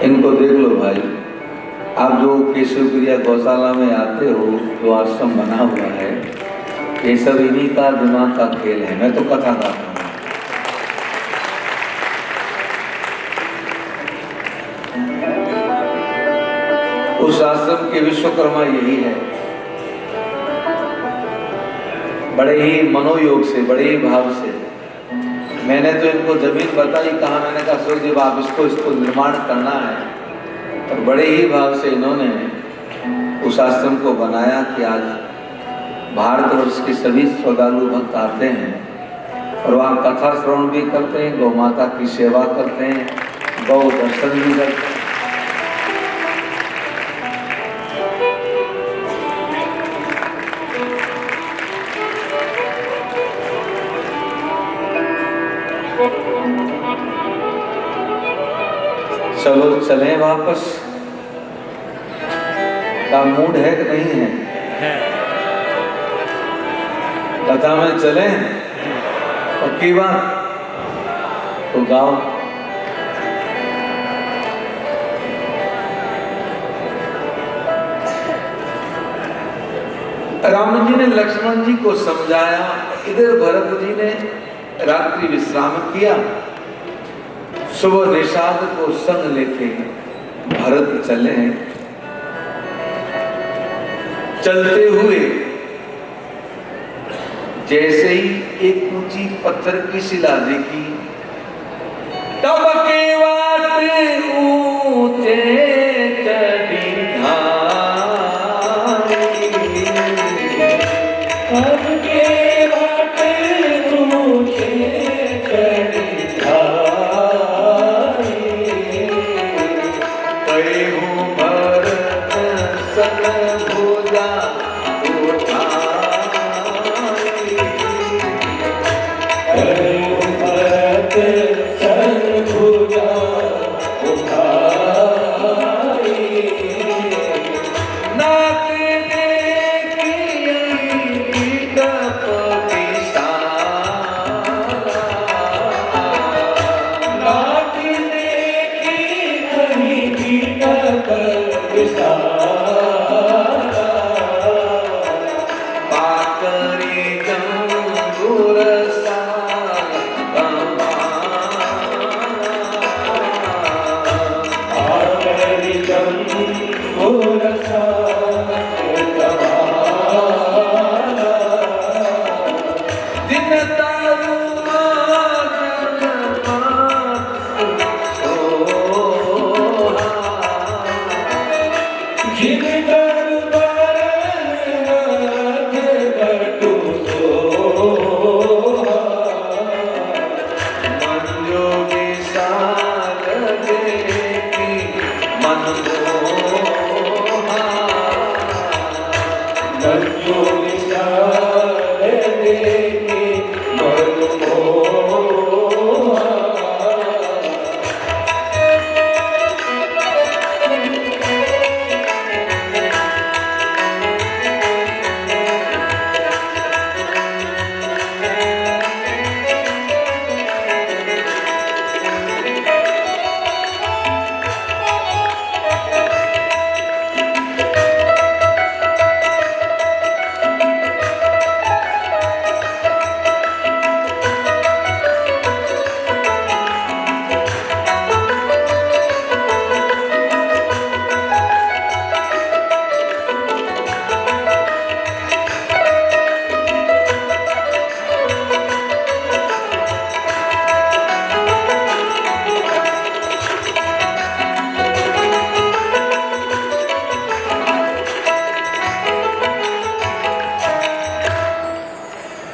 इनको देख लो भाई, आप जो केशव प्रिया गौशाला में आते हो, जो आश्रम बना हुआ है, ये सब इन्हीं का दिमाग का खेल है। मैं तो कथा गाता हूँ। उस आश्रम के विश्वकर्मा यही है। बड़े ही मनोयोग से, बड़े ही भाव से मैंने तो इनको जमीन बताई, कहा, मैंने कहा सूर्यदेव आप इसको निर्माण करना है। और बड़े ही भाव से इन्होंने उस आश्रम को बनाया कि आज भारतवर्ष के सभी श्रद्धालु भक्त आते हैं और वहाँ कथा श्रवण भी करते हैं, गौ माता की सेवा करते हैं, गौ दर्शन भी करते हैं। चलो चलें वापस, का मूड है कि नहीं है? कथा में चलें? पक्की बात? तो गाओ। राम जी ने लक्ष्मण जी को समझाया, इधर भरत जी ने रात्रि विश्राम किया। सुबह निषाद को संग लेके भरत चले हैं। चलते हुए जैसे ही एक ऊंची पत्थर की शिला देखी, तब के वाटे ऊंचे चढ़ी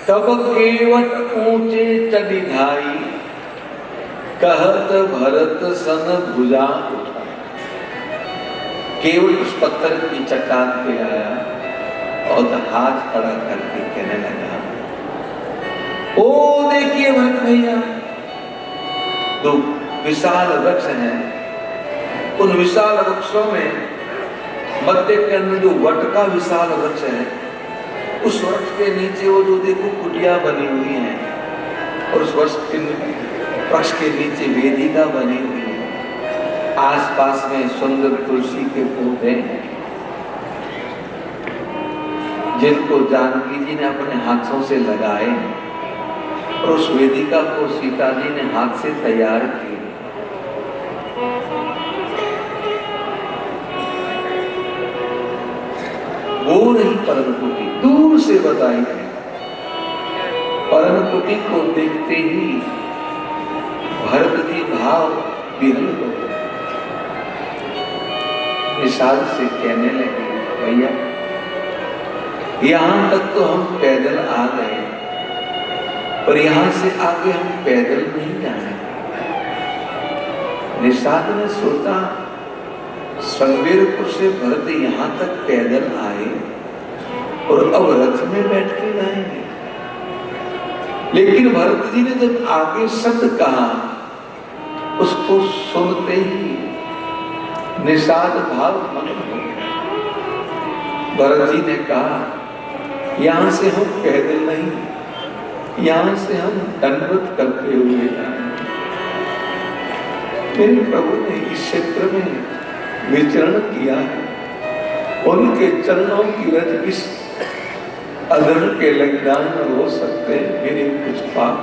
तब केवट ऊंचे चढ़ी धाई, कहत भरत सन भुजा उठाई। केवट उस पत्थर की चट्टान पे आया और हाथ खड़ा करके कहने लगा, ओ देखिए भरत भैया, दो विशाल वृक्ष हैं, उन विशाल वृक्षों में मध्य के अंदर जो वट का विशाल वृक्ष है, उस वृक्ष के नीचे वो जो देखो कुटिया बनी हुई है, और उस वृक्ष के नीचे वेदिका बनी हुई है। आसपास में सुंदर तुलसी के पौधे जिनको जानकी जी ने अपने हाथों से लगाए और उस वेदिका को सीता जी ने हाथ से तैयार की। वो रही परम कुटी, दूर से बताई है। परम कुटी को देखते ही भरत जी भाव विहल हो गए। निषाद से कहने लगे, भैया यहां तक तो हम पैदल आ गए, पर यहां से आगे हम पैदल नहीं जाएंगे। निषाद ने सोचा, संगमेरपुर से भरत यहां तक पैदल आए और अब रथ में बैठ के जाएंगे। लेकिन भरत जी ने जब आगे शब्द कहा, उसको सुनते ही निषाद भाव मग्न हो गया। भरत जी ने कहा, यहां से हम पैदल नहीं, यहां से हम दंडवत करते हुए जाएंगे। मेरे प्रभु ने इस क्षेत्र में विचरण किया है, उनके चरणों की रज इस अधर्म के लग्न में हो सकते हैं। मेरे कुछ पाप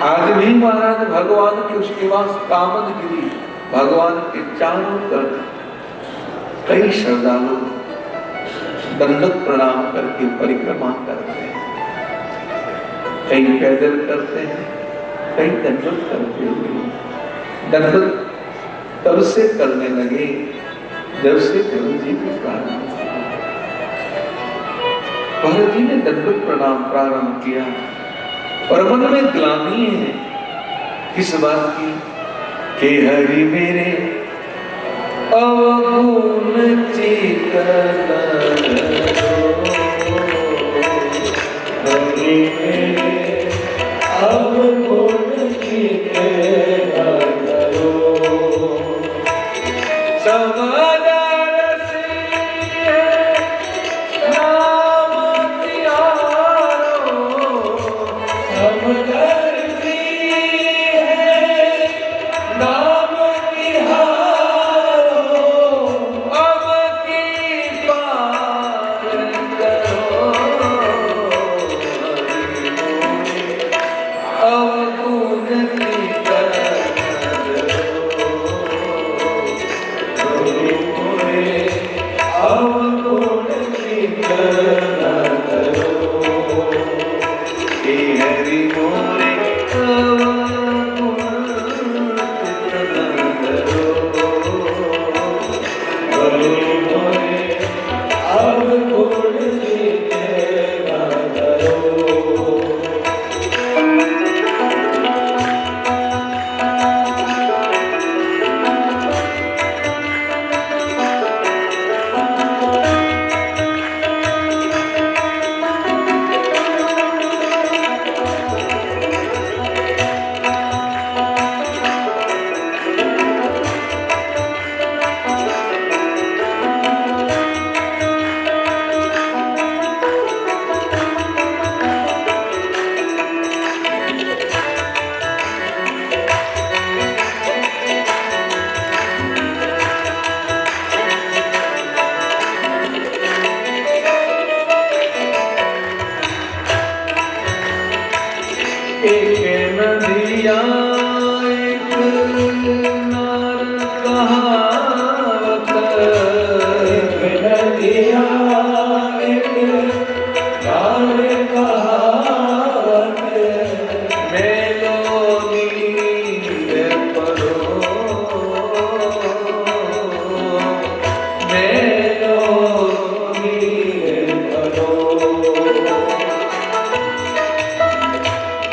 आज भी महाराज भगवान के उसके पास कामदगिरी, भगवान के चारों तरफ कई श्रद्धालु दंडक प्रणाम करके परिक्रमा करते हैं, कई पैदल करते हैं, कई दंडक करते हुए। दंडक तब से करने लगे जब से प्रभु जी के कारण भरत जी ने दंडक प्रणाम प्रारंभ किया। और मन में ग्लानि है किस बात की कि हरि मेरे अवगुण चित्तन हरि मेरे अवगुण चित्तन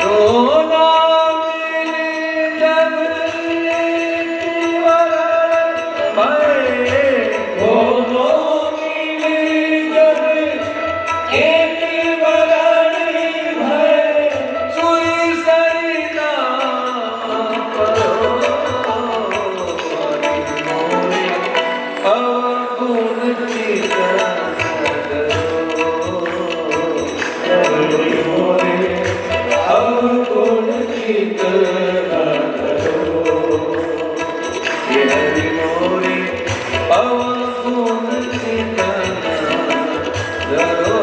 Oh, चित हे हरि मोरे अवगुण चित धरो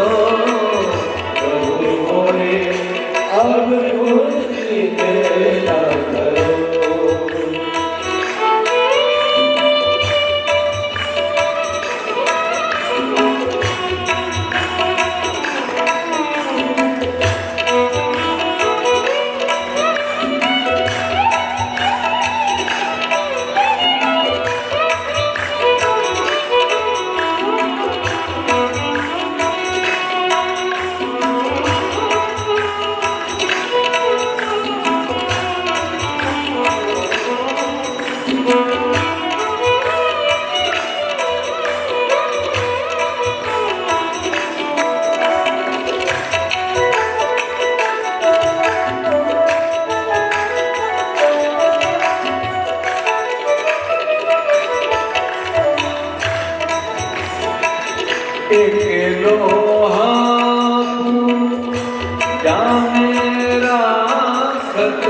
प्रभु मोरे अवगुण चित धरो। एक लोहा जा मेरा खत,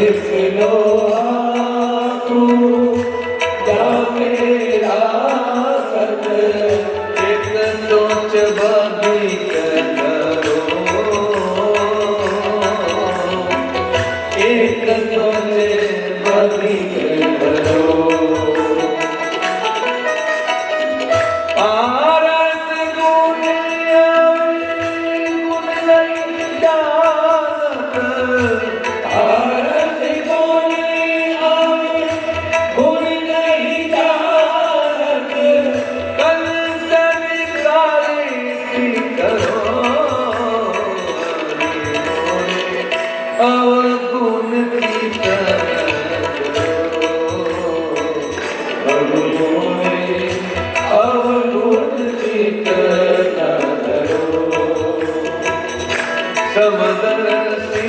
एक लोहा जा मेरा खत, एक सोच बदी करो, एक सोच बदी करो। समदर्शी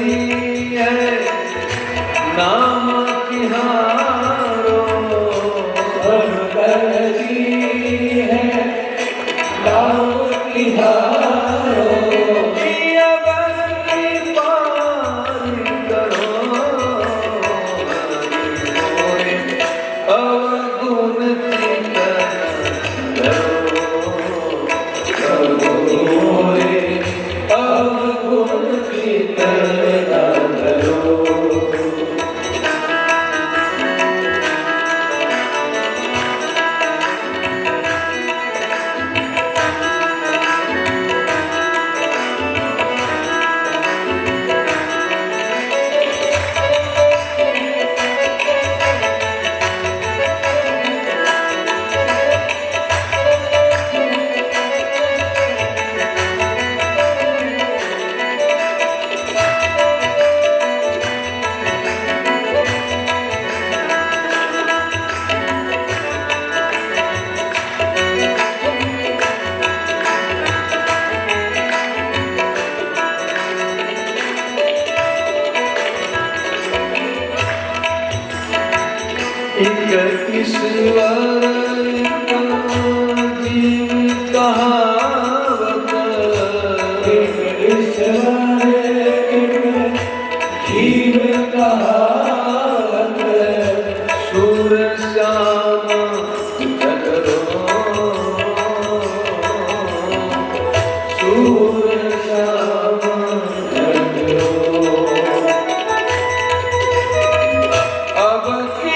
है नाम तिहारो, समदर्शी है नाम तिहारो, पिया बंदी पारी करो, अवगुण चित धरो, प्रभु मोरे अवगुण चित धरो। एक ईश्वर जीव कहावत, एक ईश्वर जीव कहावत, सूर श्याम धरो, सूर श्याम धरो। अब की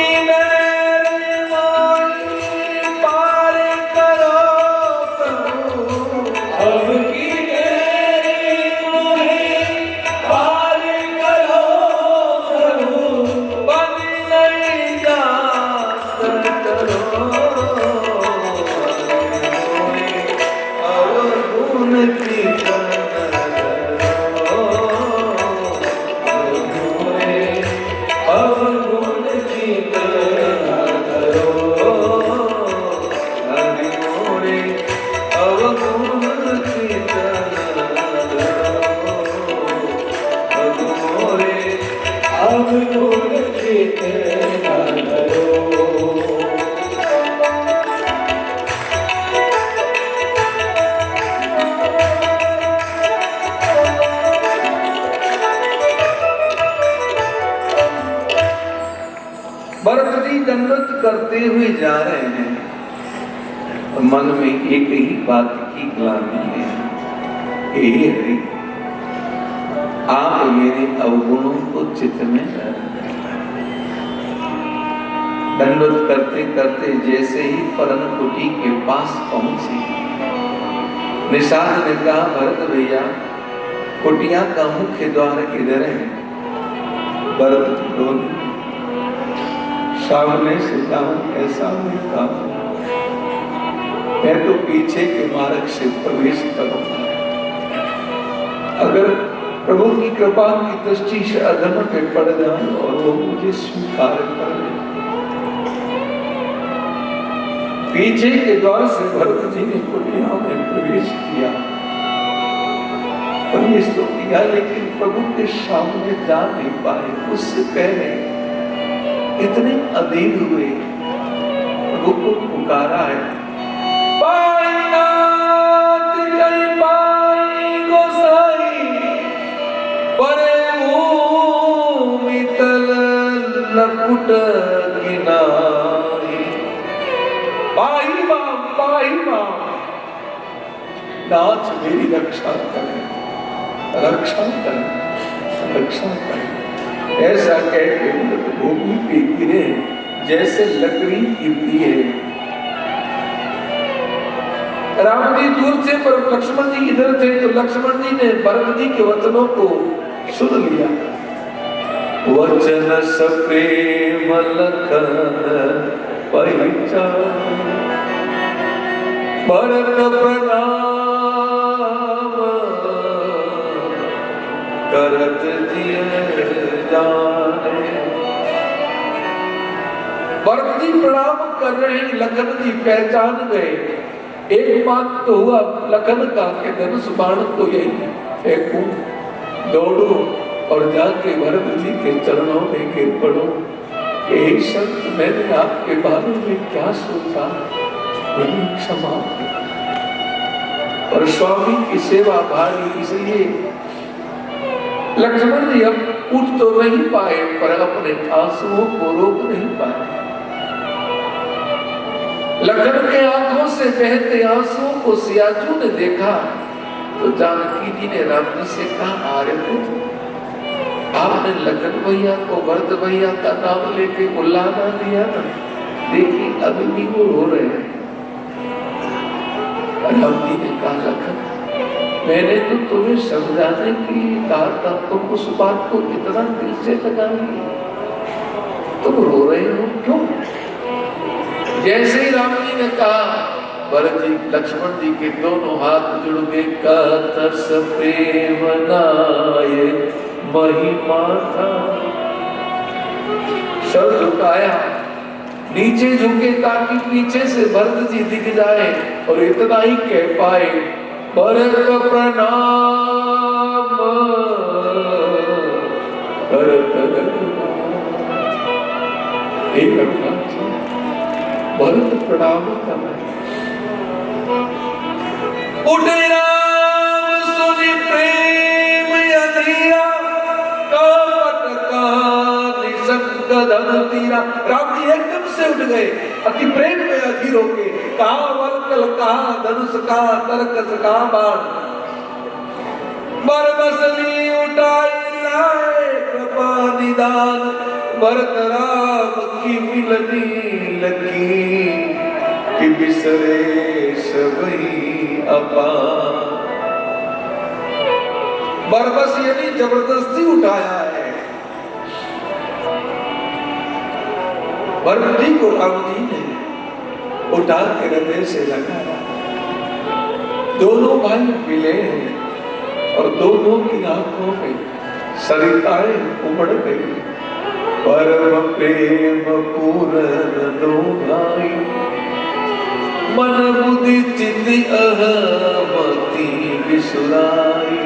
दंडवत करते हुए जा रहे हैं, मन में एक ही बात की ग्लानि है, हे हरि आप मेरे अवगुणों को चित्त में दंडवत करते करते जैसे ही परम कुटी के पास पहुंचे, निषाद ने कहा भरत भैया कुटिया का मुख्य द्वार इधर है। भरत बोले सामने से जाऊं ऐसा नहीं कहा, मैं तो पीछे के मार्ग से प्रवेश करूंगा। अगर प्रभु की कृपा की दृष्टि से अधम पे पड़ जाए और वो मुझे स्वीकार कर ले। पीछे के द्वार से भरत जी ने कुटिया में प्रवेश किया, प्रवेश तो किया लेकिन प्रभु के सामने जा नहीं पाए। उससे पहले इतने अधीर हुए, प्रभु को पुकारा है, पाई नाथ कई पाई गोसाई, परे भूमि तल लकुट किनारी। पाई मां नाथ मेरी रक्षा करें, रक्षा करें, रक्षा करें। ऐसा कह के भूमि पे गिरे जैसे लकड़ी गिरती है। राम जी दूर थे पर लक्ष्मण जी इधर थे, तो लक्ष्मण जी ने भरत जी के वचनों को सुन लिया। वचन सप्रेम लखन पहचान, भरत प्रणाम करत जिय जाने। भरत जी प्रणाम कर रहे हैं, लखन जी पहचान गए। एक बात तो हुआ लखन का के धनुष बाण को यही फेंकूं, दौड़ो और जाके भरत जी के चरणों में गिर पड़ो। यही संत मैंने आपके बारे में क्या सोचा, क्षमा। और स्वामी की सेवा भारी, इसलिए लक्ष्मण जी अब उठ तो नहीं पाए पर अपने आंसुओं को रोक नहीं पाए। लखन के आंखों से बहते आंसुओं को सियाजू ने देखा तो जानकी जी ने राम जी से कहा, आर्य पुत्र आपने लखन भैया को भरत भैया का नाम लेके बुलाना दिया ना, देखिए अभी भी वो रो रहे हैं। राम जी ने कहा लखन मैंने तो तुम्हें समझाने के लिए कहा था, तुम उस बात को इतना दिल से लगा लिया, तुम रो रहे हो क्यों? जैसे ही राम जी ने कहा भरत जी लक्ष्मण जी के दोनों हाथ जुड़ गए। कतस प्रेम नाये महिमा था, सर झुकाया, नीचे झुके ताकि पीछे से भरत जी दिख जाए और इतना ही कह पाए, भरत प्रणाम करत भरत प्रणाम कर रहे। उठे राम सुनि प्रेम अधीरा, कपट कहानी संग धन तीरा। राम जी एकदम से उठ गए, अति प्रेम में अधीर होके कहा वल्कल, कहा धनुष, कहा तरकस, कहा बाण। बरबसली उठाई लाए कृपा निदान, भरत राम की मिलनी लगी कि बिसरे सबही अपार। बरबस यानी जबरदस्ती उठाया है। भरत जी को राम जी ने उठा के हृदय से लगाया। दोनों भाई मिले हैं और दोनों की आंखों में सरिताएं उमड़ गई। परम प्रेम पूरन दो भाई, मन बुद्धि चित्त अहमति विसुराई।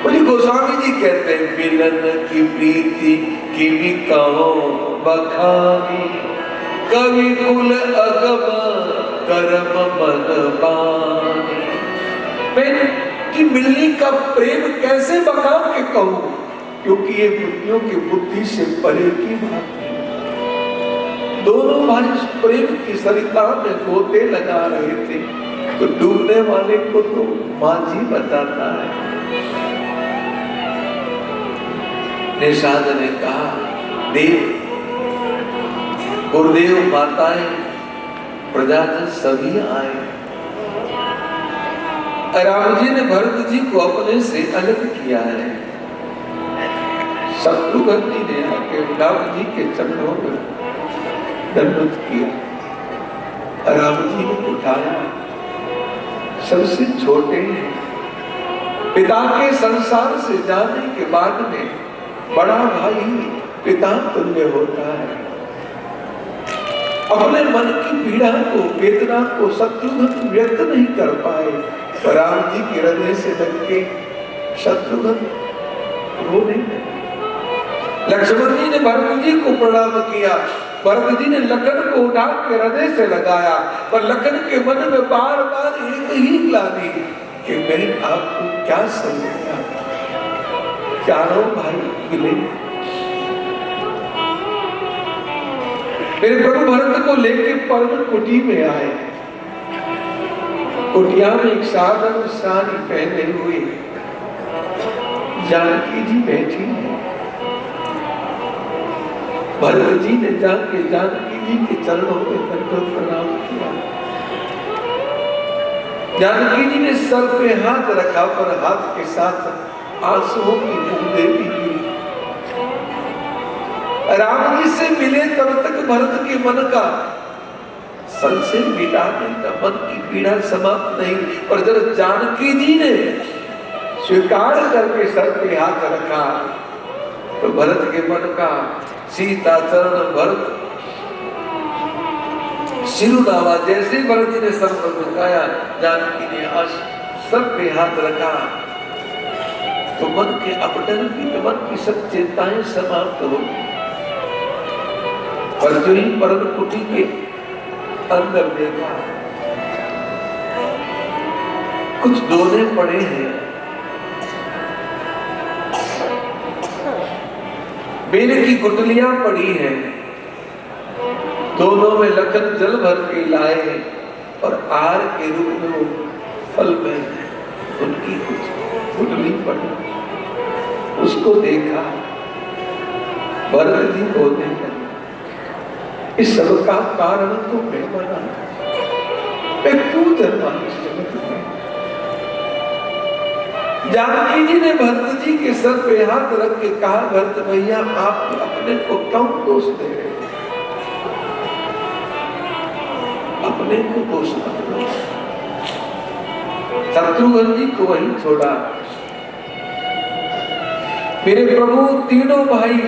बोली गोस्वामी जी कहते हैं मिलन की प्रीति की भी कहो बखानी, कवि कुल अगम कर्म मन बानी। मैं कि मिलने का प्रेम कैसे बखान के कहूं, क्योंकि ये बुद्धियों की बुद्धि से परे की बात है। दोनों भाई प्रेम की सरिता में गोते लगा रहे थे, तो डूबने वाले को तो माझी बताता है। निषाद ने कहा, देव, गुरुदेव, माताएं, प्रजाजन सभी आए। राम जी ने भरत जी को अपने से अलग किया है। शत्रुघ्न जी ने आके राम जी के चरणों में दंडवत किया। राम जी ने उठाया, सबसे छोटे हैं, पिता के संसार से जाने के बाद में बड़ा भाई पिता तुल्य होता है। अपने मन की पीड़ा को, वेदना को शत्रुघ्न व्यक्त नहीं कर पाए, पर राम जी के हृदय से लग के शत्रुघ्न रोने लगे। लक्ष्मण जी ने भरत जी को प्रणाम किया, भरत जी ने लखन को उठा के हृदय से लगाया, पर लखन के मन में बार बार एक ही ग्लानि कि मैं आपको क्या समझाया। चारों भाई मिले, मेरे प्रभु भरत को लेके पर्वत कुटी में आए। कुटिया में एक साधन साड़ी पहने हुए जानकी जी बैठी है। भरत जी ने जाके जानकी जी के चरणों में दंडवत प्रणाम किया। जानकी जी ने सर पे हाथ रखा, पर हाथ के साथ आंसुओं की बूंदें भी गिरी। राम जी से मिले तब तक भरत के मन का संशय मिटाने का, मन की पीड़ा समाप्त नहीं, पर जब जानकी जी ने स्वीकार करके सर पे हाथ रखा तो भरत के मन का सीता चरण भरत शिरुदावा। जैसे भरत जी ने सर पर झुकाया, जानकी ने सर पे हाथ रखा तो मन के अपडन की, मन की सब चिंताएं समाप्त हो गई। पर जो ही पर्वत कुटी के अंदर देखा, कुछ दोने पड़े हैं, बेल की गुटलियां पड़ी हैं, दोनों में लखन जल भर के लाए और आर के रूप में वो फल में उनकी कुछ गुटली पड़ी। उसको देखा, भरत जी बोलने लगे, इस सब का कारण तो मैं बना, मैं क्यों जन्मा इस जगत में। जानकी जी ने भरत जी के सर पे हाथ रख के कहा, भरत भैया आप अपने को क्यों दोष दे रहे हैं, अपने को दोष मत दो। शत्रुघ्न जी को वहीं छोड़ा। मेरे प्रभु तीनों भाई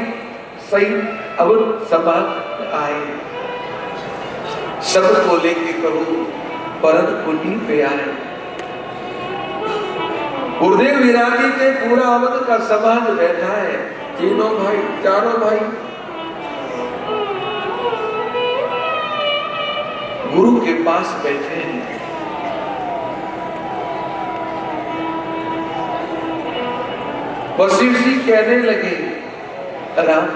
सही अब सभा आए, सबको लेके प्रभु परम कुटी पे आए। गुरुदेव विराजी थे, पूरा अवध का समाज बैठा है, तीनों भाई, चारों भाई गुरु के पास बैठे हैं। वशिष्ठ जी कहने लगे, राम,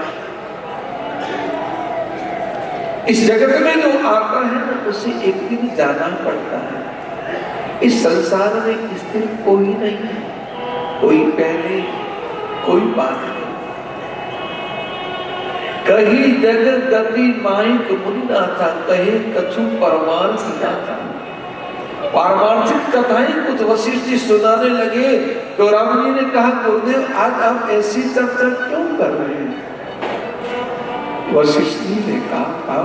इस जगत में जो आता है ना उसे एक दिन जाना पड़ता है। इस संसार में स्थिर कोई नहीं है, कोई पहले कोई बाद नहीं। कहीं जगत गति माइक मुन्ना था, कहीं कछु परमार्थ ना था। पारमार्थिक कथाएं कुछ वशिष्ठ जी सुनाने लगे तो राम जी ने कहा, गुरुदेव आज आप ऐसी चर्चा क्यों कर रहे हैं। वशिष्ठ जी ने कहा,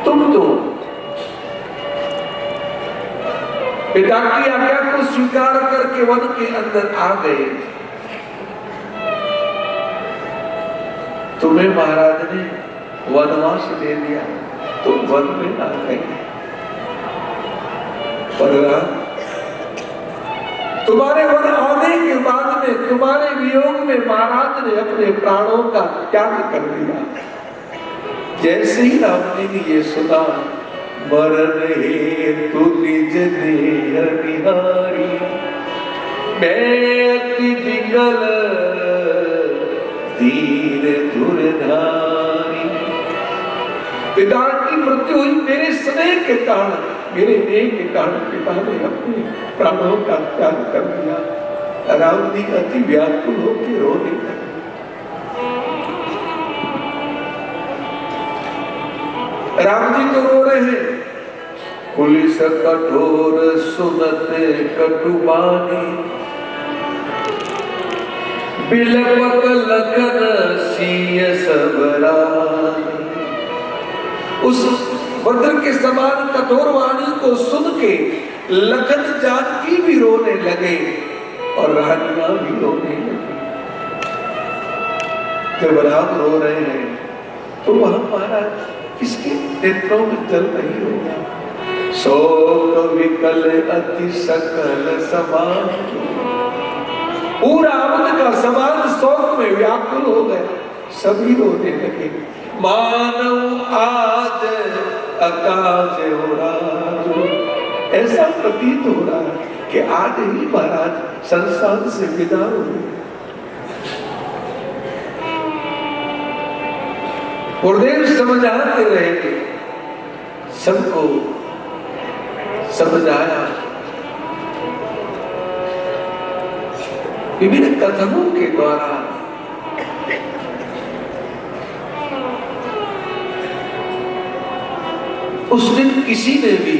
तुम तो पिता की आज्ञा को स्वीकार करके वन के अंदर आ गए, तुम्हें महाराज ने वनवास दे दिया, तुम वन में आ गए। पर तुम्हारे वन आने के बाद में, तुम्हारे वियोग में महाराज ने अपने प्राणों का त्याग कर दिया। जैसे ही राम जी ने ये सुना, मरण हेतु निज देह निहारी, मैं अति विकल धीर धुरधारी, पिता की मृत्यु हुई मेरे स्नेह के कारण, मेरे नेह के कारण पिता ने अपने प्राणों का त्याग कर दिया। राम जी अति व्याकुल होकर रोने लगे। राम जी तो रो रहे हैं। पुलिस कठोर सुनते कटुबानी, बिलपत लखन सिय सबरानी। उस वज्र के समान कठोर वाणी को सुन के लखन जानकी भी रोने लगे और रानियां भी रोने लगी। जब राम रो रहे हैं तो वहां महाराज किसके नेत्रों में जल नहीं होगा। शोक विकल अति सकल समान, पूरा अवध का समाज शोक में व्याकुल हो गया, सभी रोने लगे। मानव आज अकाज हो रहा, ऐसा प्रतीत हो रहा है कि आज ही महाराज संसार से विदा हुए। गुरुदेव समझाते रहे, सबको समझाया, विभिन्न कथनों के द्वारा उस दिन किसी ने भी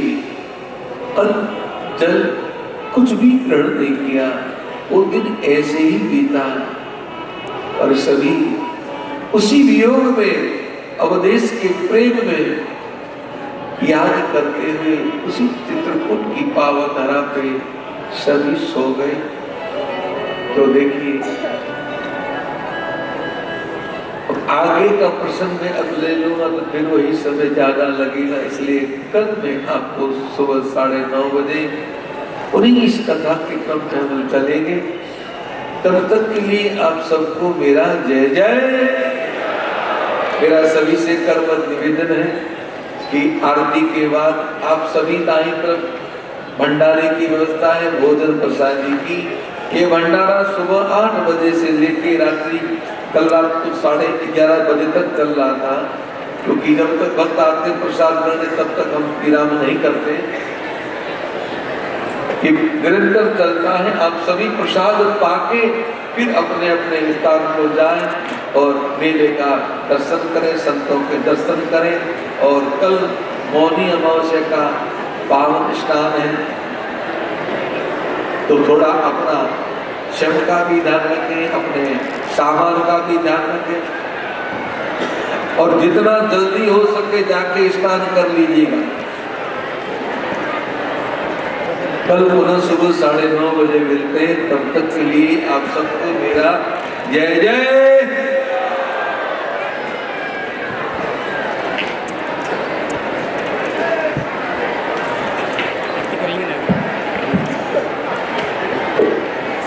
अन्न जल कुछ भी ग्रहण नहीं किया। वो दिन ऐसे ही बीता और सभी उसी वियोग में, अवधेश के प्रेम में याद करते हुए उसी चित्रकूट की पावन धरा पे सभी सो गए। तो देखिए आगे का प्रसंग में अब ले लूंगा तो फिर वही समय ज्यादा लगेगा, इसलिए कल मैं आपको सुबह 9:30 बजे उन्हीं इस कथा के क्रम में हम चलेंगे। तब तक के लिए आप सबको मेरा जय जय। मेरा सभी से करबद्ध निवेदन है कि आरती के बाद आप सभी दाई तरफ भंडारे की व्यवस्था है, भोजन प्रसाद जी की। ये भंडारा सुबह 8 बजे से लेकर रात्रि कल रात को 11:30 बजे तक चल रहा था, क्योंकि जब तक भक्त आते प्रसाद करने तब तक हम विराम नहीं करते, ये निरंतर चलता है। आप सभी प्रसाद पाके फिर अपने अपने स्थान को जाएं और मेले का दर्शन करें, संतों के दर्शन करें। और कल मौनी अमावस्या का पावन स्नान है, तो थोड़ा अपना शव का भी ध्यान रखें, अपने सामान का भी ध्यान रखें और जितना जल्दी हो सके जाके स्नान कर लीजिएगा। कल पुनः सुबह 9:30 बजे मिलते हैं। तब तक के लिए आप सबको मेरा जय जय।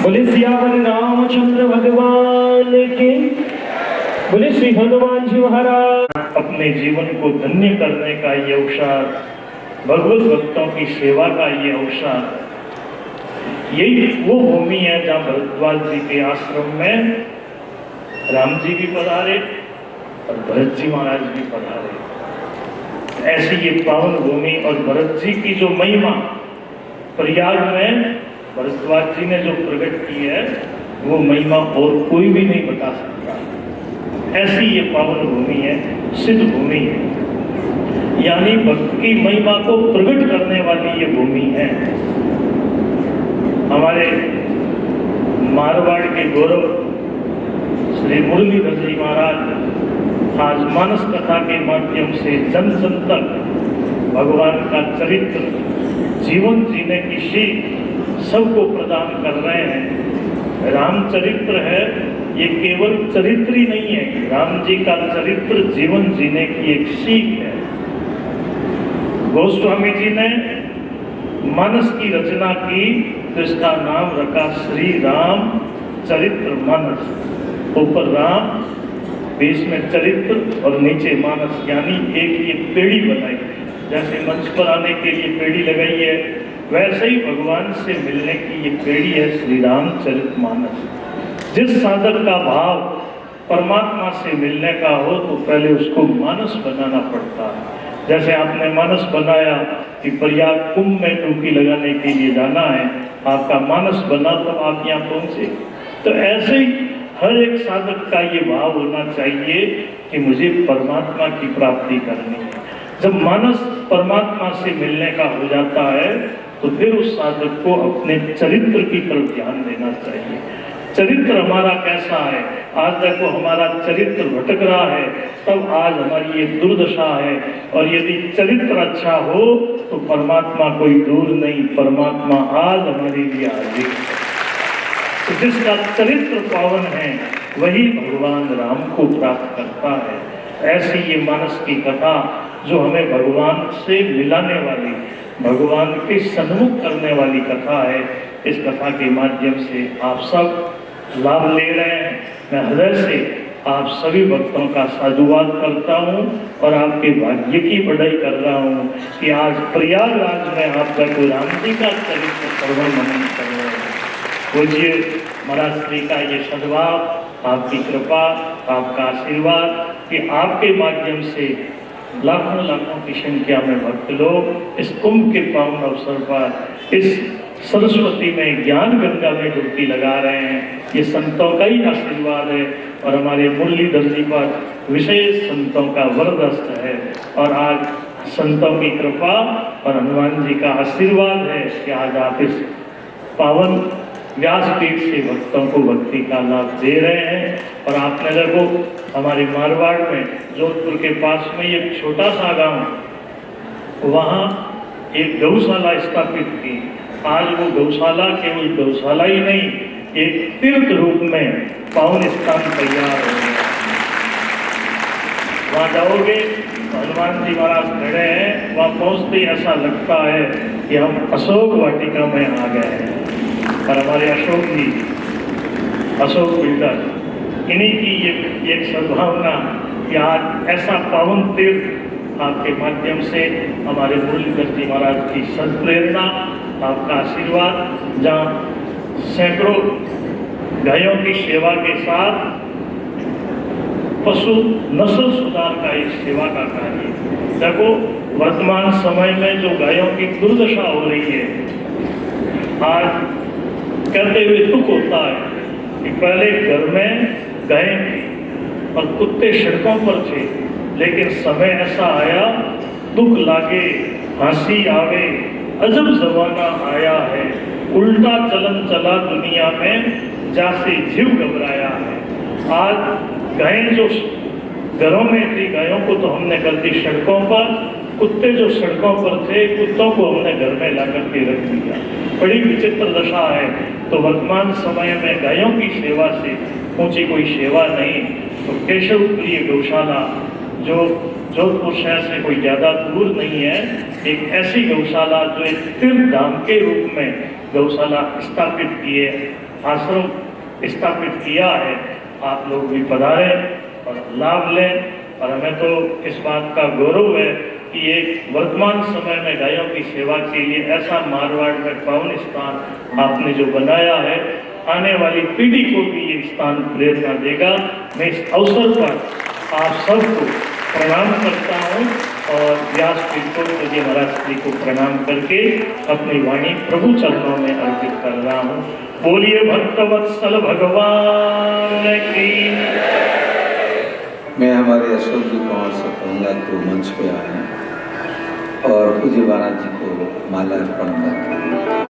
बोले सियावर रामचंद्र भगवान के, बोले श्री हनुमान जी महाराज। अपने जीवन को धन्य करने का ये अवसर, भगवत भक्तों की सेवा का ये अवसर, यही वो भूमि है जहाँ भरद्वाज जी के आश्रम में राम जी भी पधारे और भरत जी महाराज भी पधारे। ऐसी ये पावन भूमि और भरत जी की जो महिमा प्रयाग में भरद्वाज जी ने जो प्रकट की है, वो महिमा और कोई भी नहीं बता सकता। ऐसी ये पावन भूमि है, सिद्ध भूमि है, यानी भक्त की महिमा को प्रकट करने वाली ये भूमि है। हमारे मारवाड़ के गौरव श्री मुरलीधर जी महाराज आज मानस कथा के माध्यम से जन जन तक भगवान का चरित्र, जीवन जीने की सीख सबको प्रदान कर रहे हैं। रामचरित्र है, ये केवल चरित्र ही नहीं है, राम जी का चरित्र जीवन जीने की एक सीख है। गोस्वामी जी ने मानस की रचना की तो इसका नाम रखा श्री राम चरित्र मानस। ऊपर राम, बीच में चरित्र और नीचे मानस, यानी एक ये पेड़ी बनाई। जैसे मंच पर आने के लिए पेड़ी लगाई है, वैसे ही भगवान से मिलने की ये पेड़ी है श्री राम चरितमानस। जिस साधक का भाव परमात्मा से मिलने का हो तो पहले उसको मानस बनाना पड़ता है। जैसे आपने मानस बनाया कि प्रयाग कुंभ में डुबकी लगाने के लिए जाना है, आपका मानस बना तो आप यहाँ पहुंचे। तो ऐसे ही हर एक साधक का ये भाव होना चाहिए कि मुझे परमात्मा की प्राप्ति करनी है। जब मानस परमात्मा से मिलने का हो जाता है तो फिर उस साधक को अपने चरित्र की तरफ ध्यान देना चाहिए। चरित्र हमारा कैसा है, आज देखो हमारा चरित्र भटक रहा है, तब आज हमारी ये दुर्दशा है। और यदि चरित्र अच्छा हो तो परमात्मा कोई दूर नहीं, परमात्मा आज हमारे लिए हाजिर है। तो जिसका चरित्र पावन है वही भगवान राम को प्राप्त करता है। ऐसी ये मानस की कथा जो हमें भगवान से मिलाने वाली, भगवान के सन्मुख करने वाली कथा है, इस कथा के माध्यम से आप सब लाभ ले रहे हैं। मैं हृदय से आप सभी भक्तों का साधुवाद करता हूँ और आपके भाग्य की बढ़ाई कर रहा हूँ कि आज प्रयागराज में आपका कोई राम जी का चरित्र श्रवण मनन कर रहे हैं। पूज्य महाराज श्री का ये सद्भाव, आपकी कृपा, आपका आशीर्वाद कि आपके माध्यम से लाखों लाखों की संख्या में भक्त लोग इस कुंभ के पावन अवसर पर इस सरस्वती में ज्ञान गंगा में डुबकी लगा रहे हैं। ये संतों का ही आशीर्वाद है और हमारे मुरलीधर जी पर विशेष संतों का वरदस्त है। और आज संतों की कृपा और हनुमान जी का आशीर्वाद है कि आज आप इस पावन व्यासपीठ से भक्तों को भक्ति का लाभ दे रहे हैं। और आपने देखो हमारे मारवाड़ में जोधपुर के पास में एक छोटा सा गांव, वहाँ एक गौशाला स्थापित की। आज वो गौशाला केवल गौशाला ही नहीं, एक तीर्थ रूप में पावन स्थान तैयार हो गया। वहाँ जाओगे हनुमान जी महाराज खड़े हैं, वहाँ पहुँचते ही ऐसा लगता है कि हम अशोक वाटिका में आ गए हैं। और हमारे अशोक जी, अशोक बिल्डर, इन्हीं की एक सद्भावना कि आज ऐसा पावन तीर्थ आपके माध्यम से हमारे मुरलीधर जी महाराज की सद्प्रेरणा, आपका आशीर्वाद, जहाँ सैकड़ों गायों की सेवा के साथ पशु नस्ल सुधार का एक सेवा का कार्य। देखो वर्तमान समय में जो गायों की दुर्दशा हो रही है, आज कहते हुए दुख होता है कि पहले घर में गायें थी और कुत्ते सड़कों पर थे, लेकिन समय ऐसा आया, दुख लागे, हंसी आवे, अजब जमाना आया है, उल्टा चलन चला दुनिया में, जासे जीव घबराया है। आज गायें जो घरों में थी, गायों को तो हमने कर दी सड़कों पर, कुत्ते जो सड़कों पर थे, कुत्तों को हमने घर में ला करके रख दिया। बड़ी विचित्र दशा है। तो वर्तमान समय में गायों की सेवा से ऊंची कोई सेवा नहीं। तो केशव प्रिय गौशाला जो जोधपुर शहर से कोई ज़्यादा दूर नहीं है, एक ऐसी गौशाला जो एक तीर्थ धाम के रूप में गौशाला स्थापित किए, आश्रम स्थापित किया है। आप लोग भी पधारें और लाभ लें। और हमें तो इस बात का गौरव है कि एक वर्तमान समय में गायों की सेवा के लिए ऐसा मारवाड़ में पावन स्थान आपने जो बनाया है, आने वाली पीढ़ी को भी ये स्थान प्रेरणा देगा। मैं इस अवसर पर आप सबको प्रणाम करता हूँ और व्यासपीठ को तुझे महाराज जी को प्रणाम करके अपनी वाणी प्रभु चरणों में अर्पित कर रहा हूँ। बोलिए भक्तवत्सल भगवान की। मैं हमारे अशोक जी कुमार से कहूँगा कि वो मंच पे आए और पूज्य महाराज जी को माला अर्पण करते हैं।